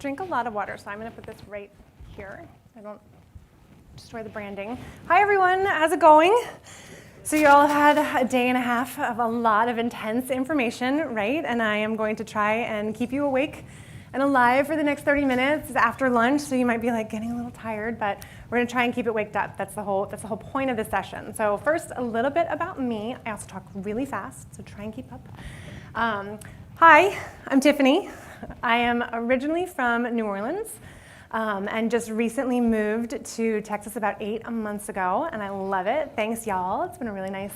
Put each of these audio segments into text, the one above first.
drink a lot of water, so I'm going to put this right here. I don't destroy the branding. Hi, everyone. How's it going? So you all have had a day and a half of a lot of intense information, right? And I am going to try and keep you awake and alive for the next 30 minutes after lunch, so you might be like getting a little tired, but we're going to try and keep it waked up. That's the whole point of this session. So first, a little bit about me. I also talk really fast, so try and keep up. Hi, I'm Tiffany. I am originally from New Orleans and just recently moved to Texas about 8 months ago, and I love it. Thanks, y'all. It's been a really nice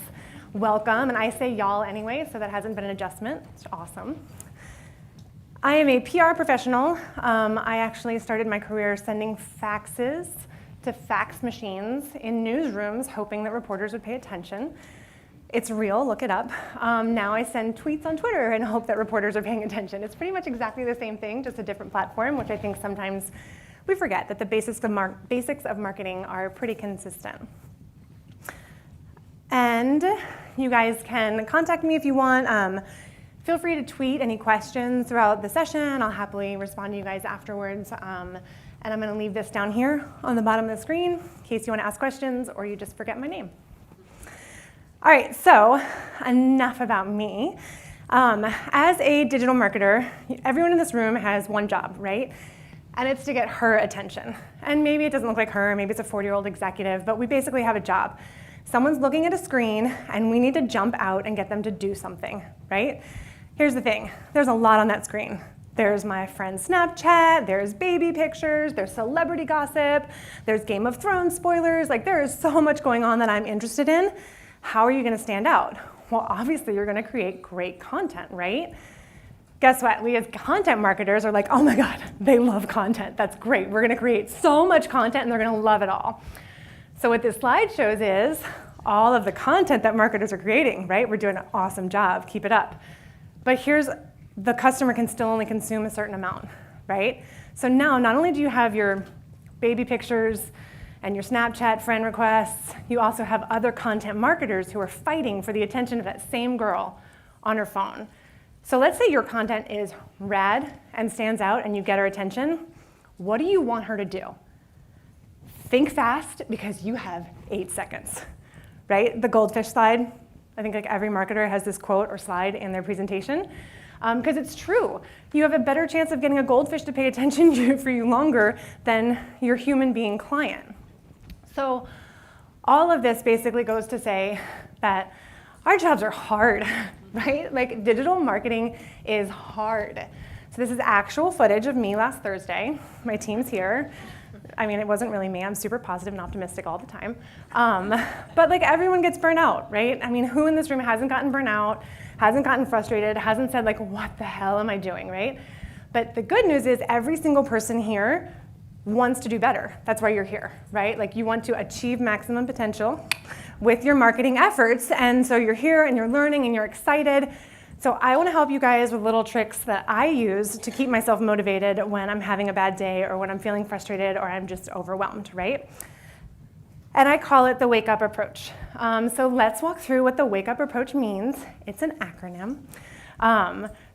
welcome, and I say y'all anyway, so that hasn't been an adjustment. It's awesome. I am a PR professional. I actually started my career sending faxes to fax machines in newsrooms, hoping that reporters would pay attention. It's real, look it up. Now I send tweets on Twitter and hope that reporters are paying attention. It's pretty much exactly the same thing, just a different platform, which I think sometimes we forget that the basics of marketing are pretty consistent. And you guys can contact me if you want. Feel free to tweet any questions throughout the session. I'll happily respond to you guys afterwards. And I'm going to leave this down here on the bottom of the screen in case you want to ask questions or you just forget my name. All right, so enough about me. As a digital marketer, everyone in this room has one job, right? And it's to get her attention. And maybe it doesn't look like her, maybe it's a 40-year-old executive, but we basically have a job. Someone's looking at a screen, and we need to jump out and get them to do something, right? Here's the thing, there's a lot on that screen. There's my friend's Snapchat, there's baby pictures, there's celebrity gossip, there's Game of Thrones spoilers, like there is so much going on that I'm interested in. How are you gonna stand out? Well, obviously you're gonna create great content, right? Guess what, we as content marketers are like, oh my God, they love content, that's great. We're gonna create so much content and they're gonna love it all. So what this slide shows is all of the content that marketers are creating, right? We're doing an awesome job, keep it up. But here's, the customer can still only consume a certain amount, right? So now, not only do you have your baby pictures and your Snapchat friend requests, you also have other content marketers who are fighting for the attention of that same girl on her phone. So let's say your content is rad and stands out and you get her attention. What do you want her to do? Think fast because you have 8 seconds, right? The goldfish slide. I think like every marketer has this quote or slide in their presentation because it's true. You have a better chance of getting a goldfish to pay attention for you longer than your human being client. So all of this basically goes to say that our jobs are hard, right? Like digital marketing is hard. So this is actual footage of me last Thursday. My team's here. I mean, it wasn't really me. I'm super positive and optimistic all the time. But like everyone gets burnt out, right? I mean, who in this room hasn't gotten burnt out, hasn't gotten frustrated, hasn't said like, what the hell am I doing, right? But the good news is every single person here wants to do better. That's why you're here, right? Like you want to achieve maximum potential with your marketing efforts. And so you're here and you're learning and you're excited. So I want to help you guys with little tricks that I use to keep myself motivated when I'm having a bad day or when I'm feeling frustrated or I'm just overwhelmed, right? And I call it the wake up approach. So let's walk through what the wake up approach means. It's an acronym.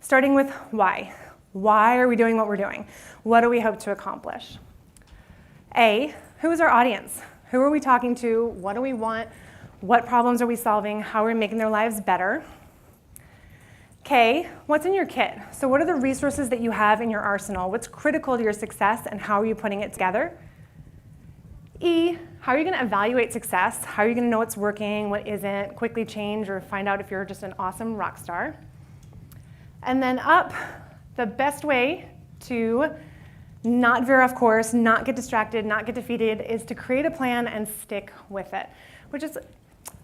Starting with why. Why are we doing what we're doing? What do we hope to accomplish? A, who is our audience? Who are we talking to? What do we want? What problems are we solving? How are we making their lives better? K, what's in your kit? So what are the resources that you have in your arsenal? What's critical to your success and how are you putting it together? E, how are you gonna evaluate success? How are you gonna know what's working, what isn't, quickly change or find out if you're just an awesome rock star? And then up, the best way to not veer off course, not get distracted, not get defeated is to create a plan and stick with it, which is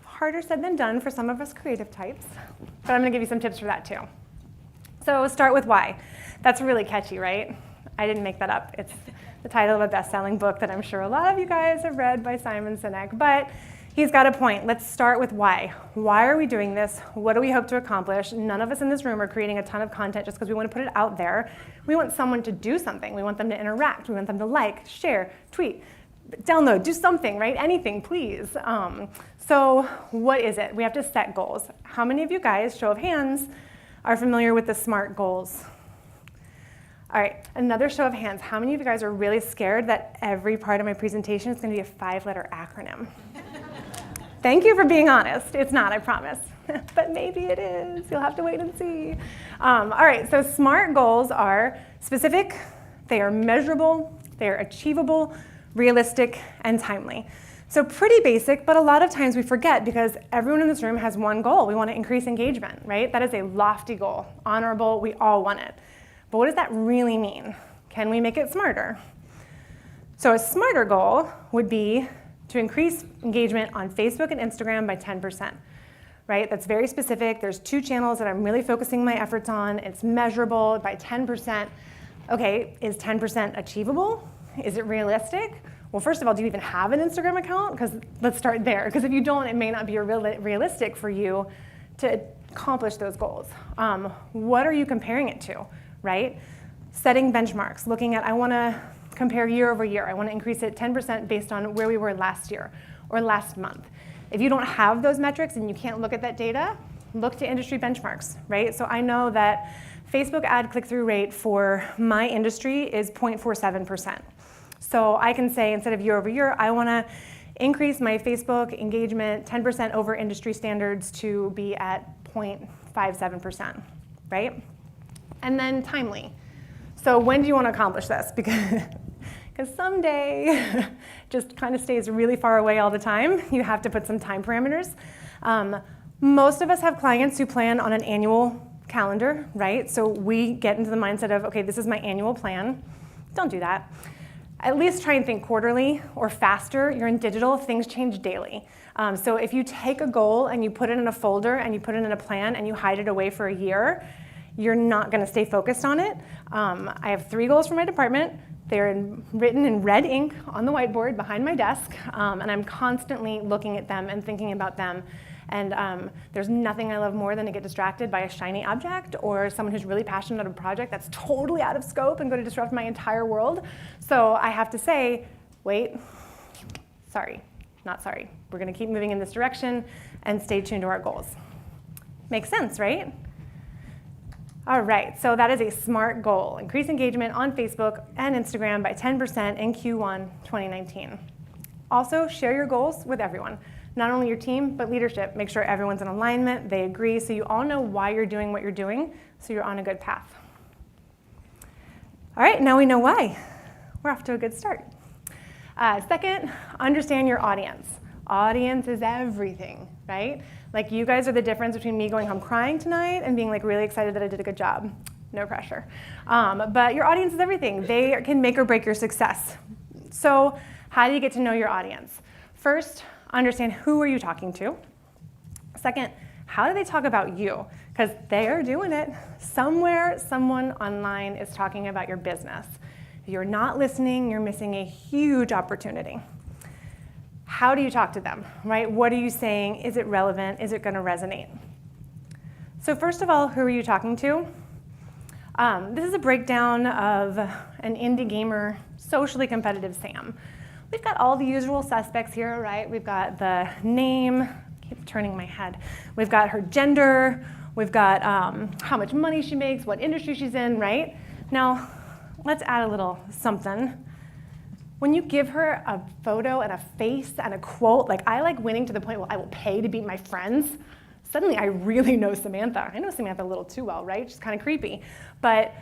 harder said than done for some of us creative types, but I'm gonna give you some tips for that too. So start with why. That's really catchy, right? I didn't make that up. It's the title of a best-selling book that I'm sure a lot of you guys have read by Simon Sinek, but he's got a point. Let's start with why. Why are we doing this? What do we hope to accomplish? None of us in this room are creating a ton of content just because we want to put it out there. We want someone to do something. We want them to interact. We want them to like, share, tweet, download, do something, right? Anything, please. So what is it? We have to set goals. How many of you guys, show of hands, are familiar with the SMART goals? All right, another show of hands. How many of you guys are really scared that every part of my presentation is going to be a 5-letter acronym? Thank you for being honest. It's not, I promise. But maybe it is. You'll have to wait and see. All right, so SMART goals are specific, they are measurable, they are achievable, realistic, and timely. So pretty basic, but a lot of times we forget because everyone in this room has one goal. We want to increase engagement, right? That is a lofty goal, honorable, we all want it. But what does that really mean? Can we make it smarter? So a smarter goal would be to increase engagement on Facebook and Instagram by 10%, right? That's very specific. There's 2 channels that I'm really focusing my efforts on. It's measurable by 10%. Okay, is 10% achievable? Is it realistic? Well, first of all, do you even have an Instagram account? Because let's start there. Because if you don't, it may not be realistic for you to accomplish those goals. What are you comparing it to, right? Setting benchmarks, looking at, I want to compare year over year. I want to increase it 10% based on where we were last year or last month. If you don't have those metrics and you can't look at that data, look to industry benchmarks, right? So I know that Facebook ad click-through rate for my industry is 0.47%. So I can say instead of year over year, I want to increase my Facebook engagement 10% over industry standards to be at 0.57%, right? And then timely. So when do you want to accomplish this? Because someday just kind of stays really far away all the time. You have to put some time parameters. Most of us have clients who plan on an annual calendar, right? So we get into the mindset of, okay, this is my annual plan. Don't do that. At least try and think quarterly or faster. You're in digital, things change daily. So if you take a goal and you put it in a folder and you put it in a plan and you hide it away for a year, you're not going to stay focused on it. I have 3 goals for my department. They're written in red ink on the whiteboard behind my desk, and I'm constantly looking at them and thinking about them. And there's nothing I love more than to get distracted by a shiny object or someone who's really passionate about a project that's totally out of scope and going to disrupt my entire world. So I have to say, wait, sorry, not sorry. We're going to keep moving in this direction and stay tuned to our goals. Makes sense, right? All right, so that is a SMART goal. Increase engagement on Facebook and Instagram by 10% in Q1 2019. Also, share your goals with everyone. Not only your team, but leadership. Make sure everyone's in alignment, they agree, so you all know why you're doing what you're doing, so you're on a good path. All right, now we know why. We're off to a good start. Second, understand your audience. Audience is everything, right? Like you guys are the difference between me going home crying tonight and being like really excited that I did a good job. No pressure. But your audience is everything. They can make or break your success. So how do you get to know your audience? First, understand who are you talking to. Second, how do they talk about you? Because they are doing it. Somewhere, someone online is talking about your business. If you're not listening, you're missing a huge opportunity. How do you talk to them, right? What are you saying? Is it relevant? Is it going to resonate? So first of all, who are you talking to? This is a breakdown of an indie gamer, socially competitive Sam. We've got all the usual suspects here, right? We've got the name, I keep turning my head. We've got her gender. We've got how much money she makes, what industry she's in, right? Now, let's add a little something. When you give her a photo and a face and a quote, like I like winning to the point where I will pay to beat my friends, suddenly I really know Samantha. I know Samantha a little too well, right? She's kind of creepy. But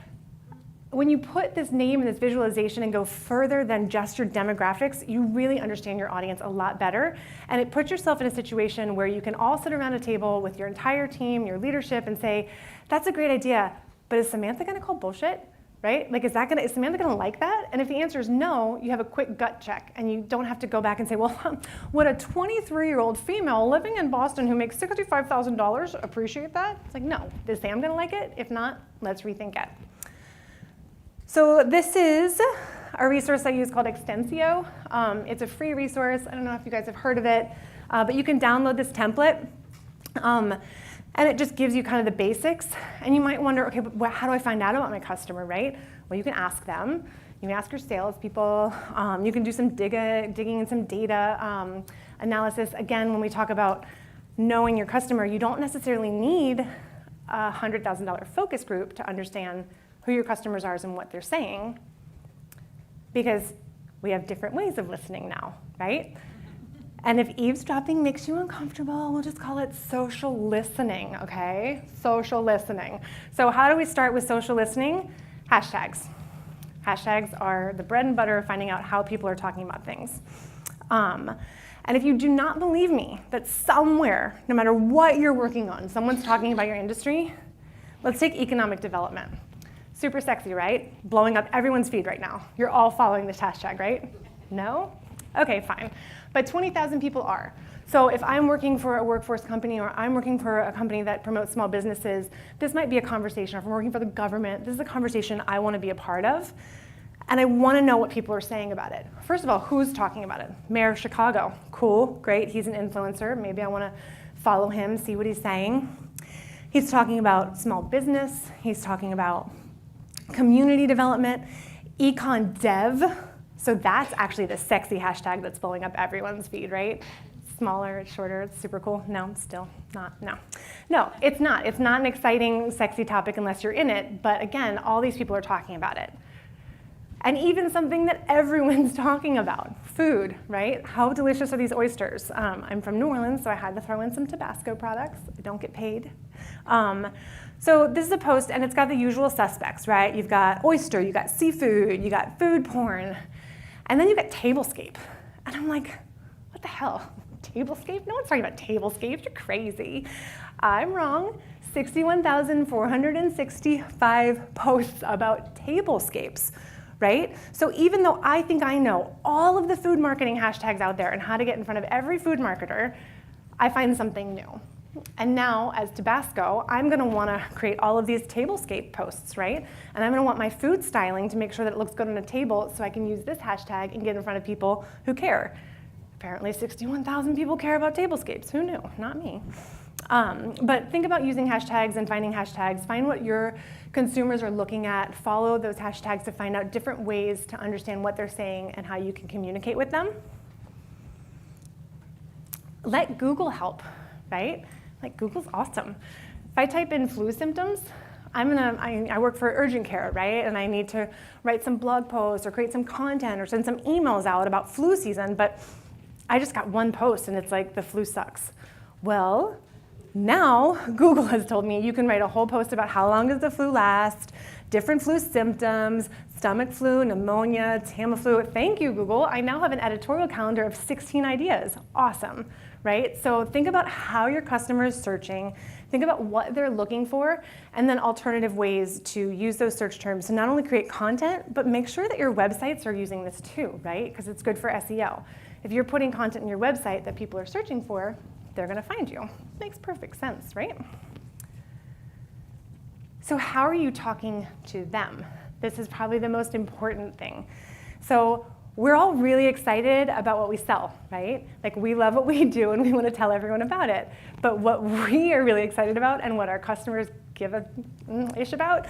when you put this name and this visualization and go further than just your demographics, you really understand your audience a lot better. And it puts yourself in a situation where you can all sit around a table with your entire team, your leadership, and say, that's a great idea, but is Samantha going to call bullshit? Right? Like, is Samantha going to like that? And if the answer is no, you have a quick gut check, and you don't have to go back and say, well, would a 23-year-old female living in Boston who makes $65,000 appreciate that? It's like, no. Is Sam going to like it? If not, let's rethink it. So this is a resource I use called Extensio. It's a free resource. I don't know if you guys have heard of it, but you can download this template. And it just gives you kind of the basics. And you might wonder, okay, but how do I find out about my customer, right? Well, you can ask them. You can ask your salespeople. You can do some digging in some data analysis. Again, when we talk about knowing your customer, you don't necessarily need a $100,000 focus group to understand who your customers are and what they're saying, because we have different ways of listening now, right? And if eavesdropping makes you uncomfortable, we'll just call it social listening, okay? Social listening. So how do we start with social listening? Hashtags. Hashtags are the bread and butter of finding out how people are talking about things. And if you do not believe me that somewhere, no matter what you're working on, someone's talking about your industry, let's take economic development. Super sexy, right? Blowing up everyone's feed right now. You're all following this hashtag, right? No? Okay, fine. But 20,000 people are. So if I'm working for a workforce company or I'm working for a company that promotes small businesses, this might be a conversation. If I'm working for the government, this is a conversation I want to be a part of. And I want to know what people are saying about it. First of all, who's talking about it? Mayor of Chicago. Cool, great, he's an influencer. Maybe I want to follow him, see what he's saying. He's talking about small business. He's talking about community development, econ dev. So that's actually the sexy hashtag that's blowing up everyone's feed, right? Smaller, it's shorter, it's super cool. No, still not, no. No, it's not. It's not an exciting, sexy topic unless you're in it. But again, all these people are talking about it. And even something that everyone's talking about, food, right? How delicious are these oysters? I'm from New Orleans, so I had to throw in some Tabasco products. I don't get paid. So this is a post, and it's got the usual suspects, right? You've got oyster, you got seafood, you got food porn, and then you got tablescape. And I'm like, what the hell? Tablescape? No one's talking about tablescapes. You're crazy. I'm wrong. 61,465 posts about tablescapes, right? So even though I think I know all of the food marketing hashtags out there and how to get in front of every food marketer, I find something new. And now, as Tabasco, I'm going to want to create all of these tablescape posts, right? And I'm going to want my food styling to make sure that it looks good on a table so I can use this hashtag and get in front of people who care. Apparently 61,000 people care about tablescapes. Who knew? Not me. But think about using hashtags and finding hashtags. Find what your consumers are looking at. Follow those hashtags to find out different ways to understand what they're saying and how you can communicate with them. Let Google help, right? Like, Google's awesome. If I type in flu symptoms, I work for urgent care, right? And I need to write some blog posts or create some content or send some emails out about flu season, but I just got one post and it's like, the flu sucks. Well, now Google has told me you can write a whole post about how long does the flu last, different flu symptoms, stomach flu, pneumonia, Tamiflu. Thank you, Google. I now have an editorial calendar of 16 ideas. Awesome, right? So think about how your customer is searching, think about what they're looking for, and then alternative ways to use those search terms to not only create content, but make sure that your websites are using this too, right? Because it's good for SEO. If you're putting content in your website that people are searching for, they're going to find you. Makes perfect sense, right? So how are you talking to them? This is probably the most important thing. So we're all really excited about what we sell, right? Like, we love what we do and we want to tell everyone about it. But what we are really excited about and what our customers give a ish about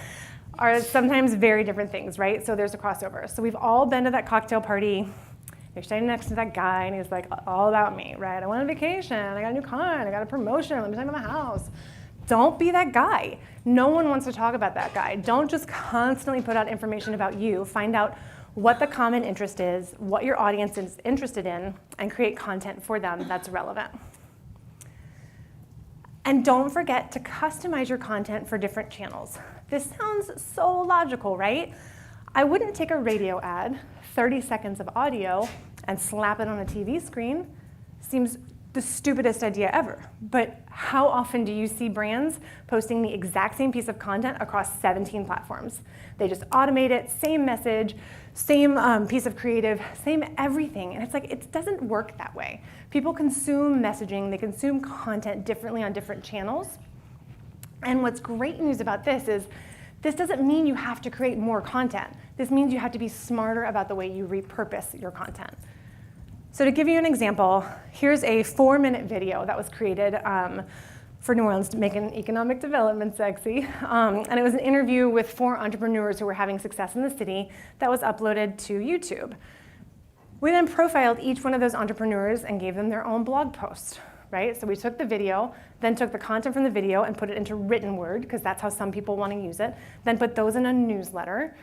are sometimes very different things, right? So there's a crossover. So we've all been to that cocktail party. You're standing next to that guy and he's like, all about me, right? I went on vacation, I got a new car, I got a promotion, let me tell you about my house. Don't be that guy. No one wants to talk about that guy. Don't just constantly put out information about you. Find out what the common interest is, what your audience is interested in, and create content for them that's relevant. And don't forget to customize your content for different channels. This sounds so logical, right? I wouldn't take a radio ad, 30 seconds of audio, and slap it on a TV screen. Seems the stupidest idea ever. But how often do you see brands posting the exact same piece of content across 17 platforms? They just automate it, same message, same piece of creative, same everything. And it's like, it doesn't work that way. People consume messaging, they consume content differently on different channels. And what's great news about this is, this doesn't mean you have to create more content. This means you have to be smarter about the way you repurpose your content. So to give you an example, here's a 4-minute video that was created for New Orleans to make an economic development sexy. And it was an interview with 4 entrepreneurs who were having success in the city that was uploaded to YouTube. We then profiled each one of those entrepreneurs and gave them their own blog post. right? So we took the video, then took the content from the video and put it into written word, because that's how some people want to use it, then put those in a newsletter.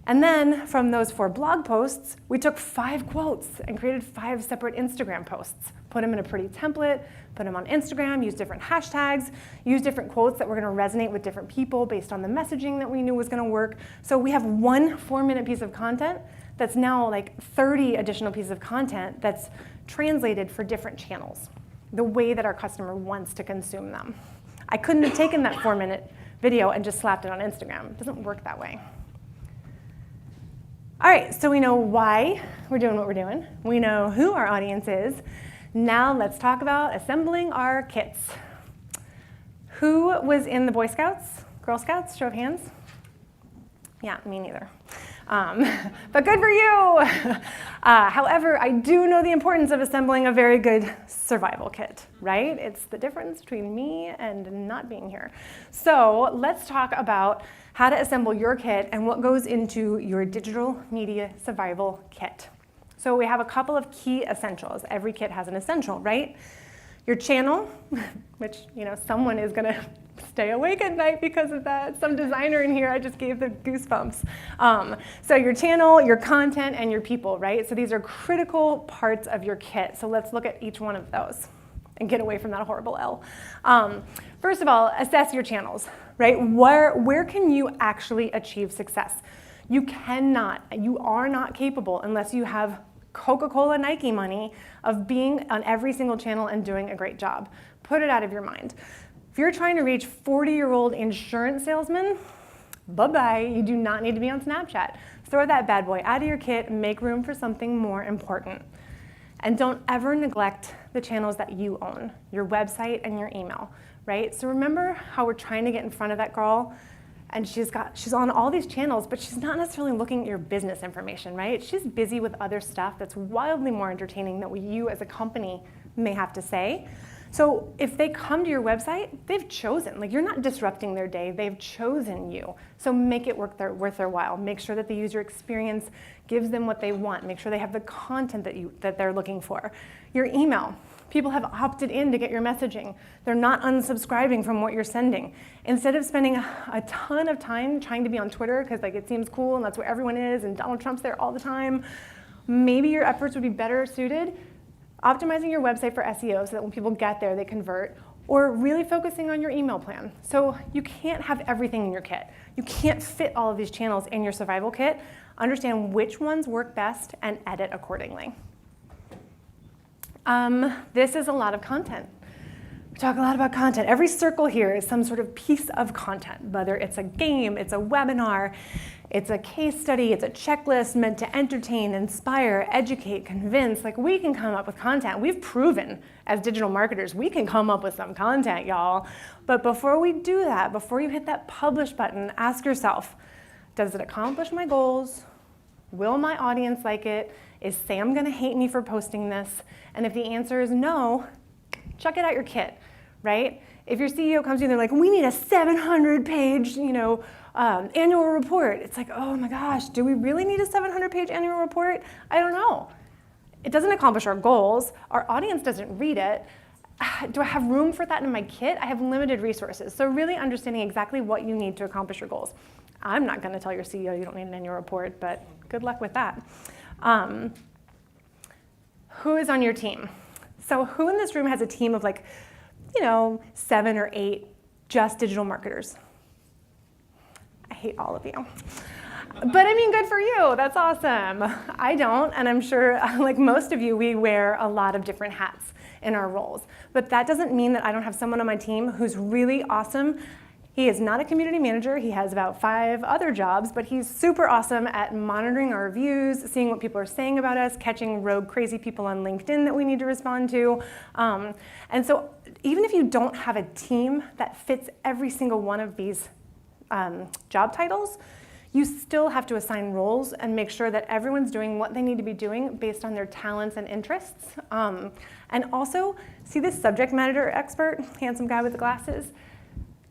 And then from those 4 blog posts, we took 5 quotes and created 5 separate Instagram posts. Put them in a pretty template, put them on Instagram, use different hashtags, use different quotes that were going to resonate with different people based on the messaging that we knew was going to work. So we have one 4-minute piece of content that's now like 30 additional pieces of content that's translated for different channels, the way that our customer wants to consume them. I couldn't have taken that 4-minute video and just slapped it on Instagram. It doesn't work that way. All right, so we know why we're doing what we're doing. We know who our audience is. Now let's talk about assembling our kits. Who was in the Boy Scouts, Girl Scouts? Show of hands. Yeah, me neither. But good for you. However, I do know the importance of assembling a very good survival kit, right? It's the difference between me and not being here. So let's talk about how to assemble your kit and what goes into your digital media survival kit. So we have a couple of key essentials. Every kit has an essential, right? Your channel, which, someone is going to stay awake at night because of that. Some designer in here, I just gave the goosebumps. So your channel, your content, and your people, right? So these are critical parts of your kit. So let's look at each one of those and get away from that horrible L. First of all, assess your channels, right? Where can you actually achieve success? You are not capable unless you have Coca-Cola, Nike money of being on every single channel and doing a great job. Put it out of your mind. If you're trying to reach 40-year-old insurance salesmen, bye-bye, you do not need to be on Snapchat. Throw that bad boy out of your kit and make room for something more important. And don't ever neglect the channels that you own, your website and your email, right? So remember how we're trying to get in front of that girl and she's on all these channels, but she's not necessarily looking at your business information, right? She's busy with other stuff that's wildly more entertaining than what you as a company may have to say. So if they come to your website, they've chosen. You're not disrupting their day, they've chosen you. So make it worth their while. Make sure that the user experience gives them what they want. Make sure they have the content that they're looking for. Your email. People have opted in to get your messaging. They're not unsubscribing from what you're sending. Instead of spending a ton of time trying to be on Twitter because it seems cool and that's where everyone is and Donald Trump's there all the time, maybe your efforts would be better suited optimizing your website for SEO so that when people get there, they convert, or really focusing on your email plan. So you can't have everything in your kit. You can't fit all of these channels in your survival kit. Understand which ones work best and edit accordingly. This is a lot of content. We talk a lot about content. Every circle here is some sort of piece of content, whether it's a game, it's a webinar, it's a case study, it's a checklist meant to entertain, inspire, educate, convince. We can come up with content. We've proven as digital marketers, we can come up with some content, y'all. But before we do that, before you hit that publish button, ask yourself, does it accomplish my goals? Will my audience like it? Is Sam gonna hate me for posting this? And if the answer is no, chuck it out your kit, right? If your CEO comes to you and they're like, we need a 700-page, annual report. It's oh my gosh, do we really need a 700-page annual report? I don't know. It doesn't accomplish our goals. Our audience doesn't read it. Do I have room for that in my kit? I have limited resources. So really understanding exactly what you need to accomplish your goals. I'm not gonna tell your CEO you don't need an annual report, but good luck with that. Who is on your team? So who in this room has a team of 7 or 8 just digital marketers? I hate all of you. But good for you, that's awesome. I don't, and I'm sure like most of you, we wear a lot of different hats in our roles. But that doesn't mean that I don't have someone on my team who's really awesome. He is not a community manager. He has about 5 other jobs, but he's super awesome at monitoring our reviews, seeing what people are saying about us, catching rogue crazy people on LinkedIn that we need to respond to. And so even if you don't have a team that fits every single one of these job titles, you still have to assign roles and make sure that everyone's doing what they need to be doing based on their talents and interests. And also, see this subject matter expert, handsome guy with the glasses?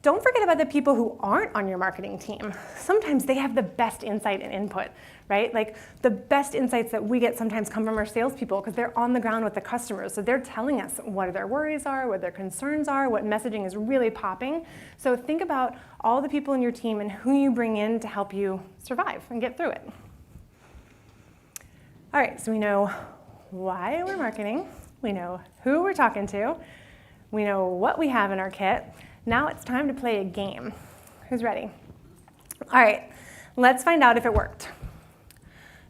Don't forget about the people who aren't on your marketing team. Sometimes they have the best insight and input, right? Like the best insights that we get sometimes come from our salespeople because they're on the ground with the customers. So they're telling us what their worries are, what their concerns are, what messaging is really popping. So think about all the people in your team and who you bring in to help you survive and get through it. All right, so we know why we're marketing. We know who we're talking to. We know what we have in our kit. Now it's time to play a game. Who's ready? All right, let's find out if it worked.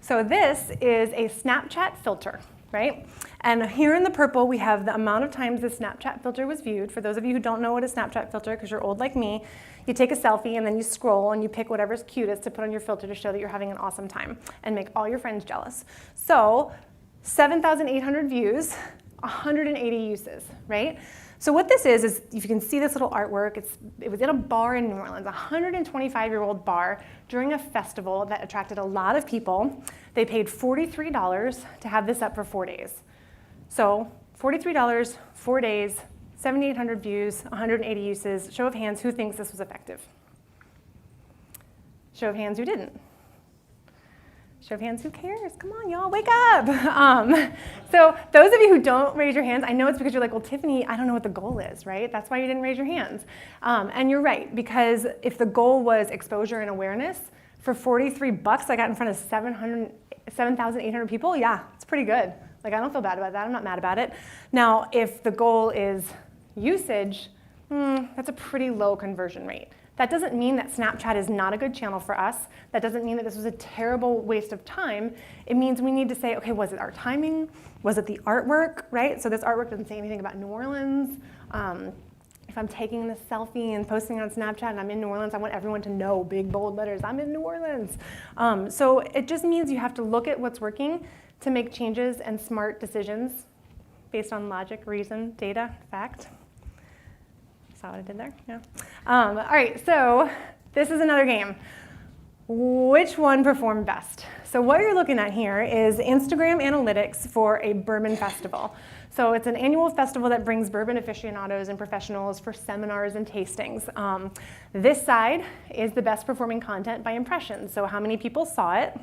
So this is a Snapchat filter, right? And here in the purple, we have the amount of times the Snapchat filter was viewed. For those of you who don't know what a Snapchat filter, because you're old like me, you take a selfie and then you scroll and you pick whatever's cutest to put on your filter to show that you're having an awesome time and make all your friends jealous. So 7,800 views, 180 uses, right? So what this is if you can see this little artwork, it was in a bar in New Orleans, a 125-year-old bar during a festival that attracted a lot of people. They paid $43 to have this up for 4 days. So $43, 4 days, 7,800 views, 180 uses. Show of hands, who thinks this was effective? Show of hands, who didn't? Show of hands, who cares? Come on, y'all, wake up. So those of you who don't raise your hands, I know it's because you're like, well, Tiffany, I don't know what the goal is, right? That's why you didn't raise your hands. And you're right, because if the goal was exposure and awareness, for $43, I got in front of 7,800 people. Yeah, it's pretty good. Like, I don't feel bad about that. I'm not mad about it. Now, if the goal is usage, that's a pretty low conversion rate. That doesn't mean that Snapchat is not a good channel for us. That doesn't mean that this was a terrible waste of time. It means we need to say, okay, was it our timing? Was it the artwork, right? So this artwork doesn't say anything about New Orleans. If I'm taking this selfie and posting on Snapchat and I'm in New Orleans, I want everyone to know, big, bold letters, I'm in New Orleans. So it just means you have to look at what's working to make changes and smart decisions based on logic, reason, data, fact. Saw what I did there? Yeah. All right, so this is another game. Which one performed best? So what you're looking at here is Instagram analytics for a bourbon festival. So it's an annual festival that brings bourbon aficionados and professionals for seminars and tastings. This side is the best performing content by impressions, so how many people saw it.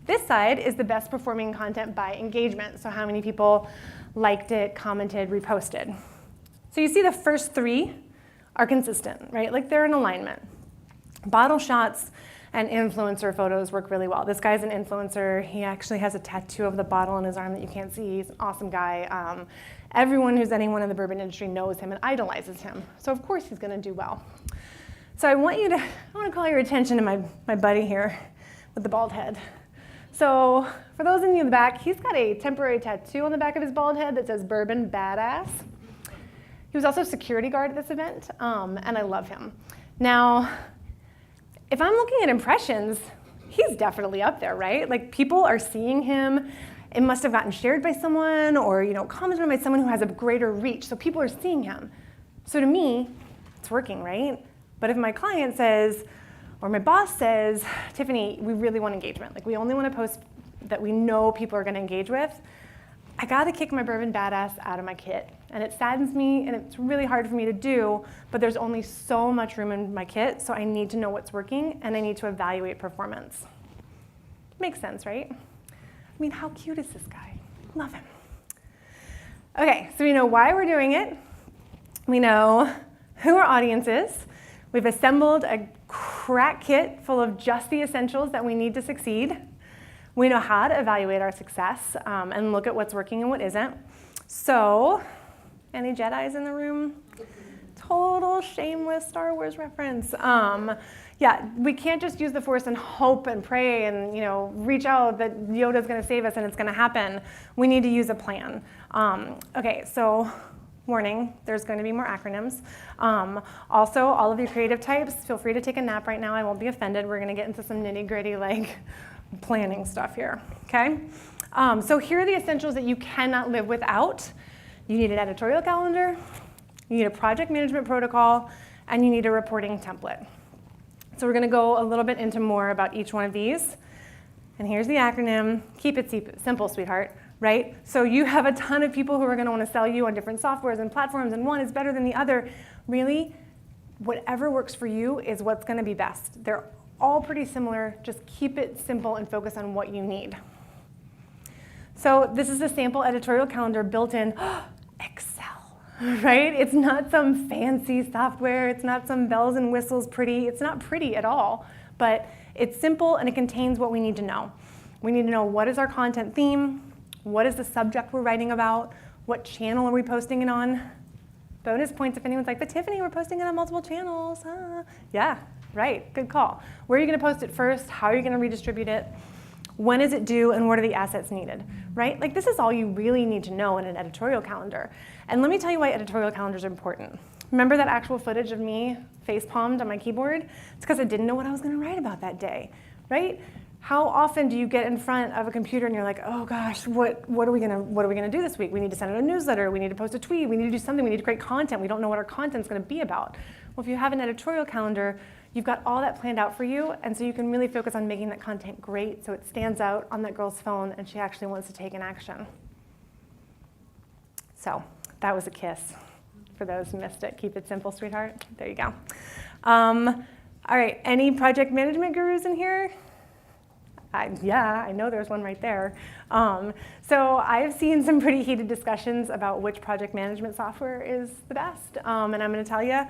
This side is the best performing content by engagement, so how many people liked it, commented, reposted. So you see the first three are consistent, right? Like they're in alignment. Bottle shots and influencer photos work really well. This guy's an influencer. He actually has a tattoo of the bottle on his arm that you can't see. He's an awesome guy. Everyone who's anyone in the bourbon industry knows him and idolizes him. So of course he's gonna do well. So I want to call your attention to my buddy here with the bald head. So for those of you in the back, he's got a temporary tattoo on the back of his bald head that says Bourbon Badass. He was also a security guard at this event, and I love him. Now, if I'm looking at impressions, he's definitely up there, right? Like people are seeing him. It must have gotten shared by someone or commented on by someone who has a greater reach. So people are seeing him. So to me, it's working, right? But if my client says, or my boss says, Tiffany, we really want engagement. Like we only want to post that we know people are going to engage with. I got to kick my Bourbon Badass out of my kit. And it saddens me, and it's really hard for me to do, but there's only so much room in my kit, so I need to know what's working, and I need to evaluate performance. Makes sense, right? I mean, how cute is this guy? Love him. Okay, so we know why we're doing it. We know who our audience is. We've assembled a crack kit full of just the essentials that we need to succeed. We know how to evaluate our success and look at what's working and what isn't. So, any Jedis in the room? Total shameless Star Wars reference. Yeah, we can't just use the Force and hope and pray and reach out that Yoda's going to save us and it's going to happen. We need to use a plan. Okay, so warning, there's going to be more acronyms. Also, all of you creative types, feel free to take a nap right now. I won't be offended. We're going to get into some nitty-gritty planning stuff here, okay? So here are the essentials that you cannot live without. You need an editorial calendar, you need a project management protocol, and you need a reporting template. So we're going to go a little bit into more about each one of these. And here's the acronym. Keep it simple, sweetheart, right? So you have a ton of people who are going to want to sell you on different softwares and platforms, and one is better than the other. Really, Whatever works for you is what's going to be best. They're all pretty similar. Just keep it simple and focus on what you need. So this is a sample editorial calendar built in Excel, right? It's not some fancy software. It's not some bells and whistles pretty. It's not pretty at all, but it's simple and it contains what we need to know. We need to know what is our content theme, what is the subject we're writing about, what channel are we posting it on. Bonus points if anyone's like, but Tiffany, we're posting it on multiple channels. Yeah, right, good call. Where are you gonna post it first? How are you gonna redistribute it? When is it due and what are the assets needed, right? Like this is all you really need to know in an editorial calendar. And let me tell you why editorial calendars are important. Remember that actual footage of me face-palmed on my keyboard? It's because I didn't know what I was gonna write about that day, right? How often do you get in front of a computer and you're like, oh gosh, what are we gonna do this week? We need to send out a newsletter, we need to post a tweet, we need to do something, we need to create content, we don't know what our content's gonna be about. Well, if you have an editorial calendar, you've got all that planned out for you, and so you can really focus on making that content great so it stands out on that girl's phone and she actually wants to take an action. So that was a kiss. For those who missed it, keep it simple, sweetheart. There you go. All right, any project management gurus in here? Yeah, I know there's one right there. So I've seen some pretty heated discussions about which project management software is the best, and I'm gonna tell you,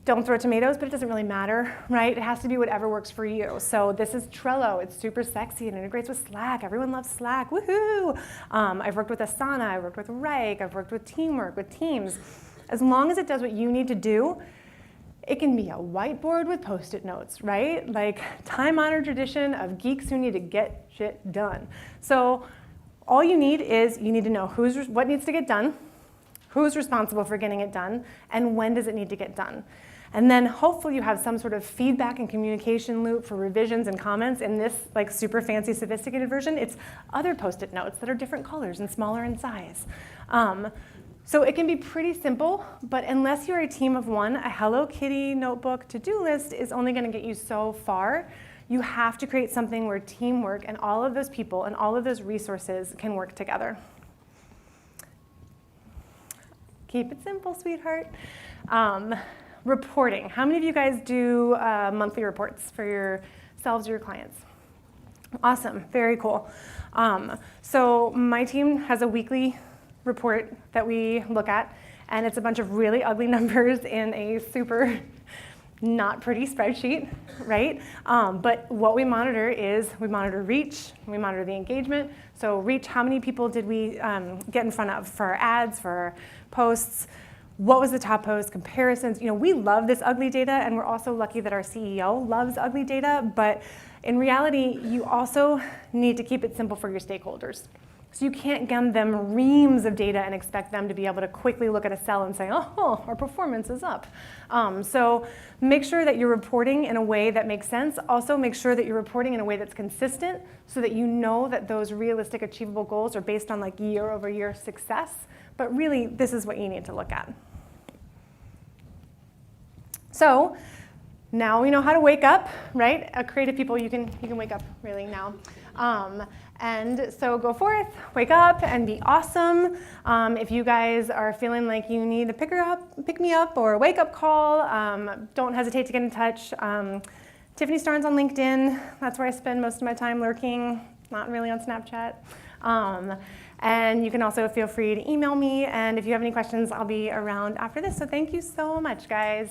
don't throw tomatoes, but it doesn't really matter, right? It has to be whatever works for you. So this is Trello. It's super sexy. It integrates with Slack. Everyone loves Slack. Woohoo! I've worked with Asana. I've worked with Wrike. I've worked with Teamwork, with Teams. As long as it does what you need to do, it can be a whiteboard with Post-it notes, right? Like time-honored tradition of geeks who need to get shit done. So all you need is you need to know what needs to get done, who's responsible for getting it done, and when does it need to get done. And then hopefully you have some sort of feedback and communication loop for revisions and comments. In this like super fancy, sophisticated version, it's other Post-it notes that are different colors and smaller in size. So it can be pretty simple, but unless you're a team of one, a Hello Kitty notebook to-do list is only gonna get you so far. You have to create something where teamwork and all of those people and all of those resources can work together. Keep it simple, sweetheart. Reporting. How many of you guys do monthly reports for yourselves or your clients? Awesome, very cool. So my team has a weekly report that we look at, and it's a bunch of really ugly numbers in a super not pretty spreadsheet, right? But what we monitor is we monitor reach, we monitor the engagement. So reach, how many people did we get in front of for our ads, for our posts? What was the top post, comparisons? You know, we love this ugly data, and we're also lucky that our CEO loves ugly data, but in reality, you also need to keep it simple for your stakeholders. So you can't give them reams of data and expect them to be able to quickly look at a cell and say, oh, our performance is up. So make sure that you're reporting in a way that makes sense. Also make sure that you're reporting in a way that's consistent so that you know that those realistic, achievable goals are based on like year-over-year success. But really, this is what you need to look at. So now we know how to wake up, right? Creative people, you can wake up really now. And so go forth, wake up, and be awesome. If you guys are feeling like you need a pick me up, or a wake up call, don't hesitate to get in touch. Tiffany Starnes on LinkedIn. That's where I spend most of my time lurking, not really on Snapchat. And you can also feel free to email me. And if you have any questions, I'll be around after this. So thank you so much, guys.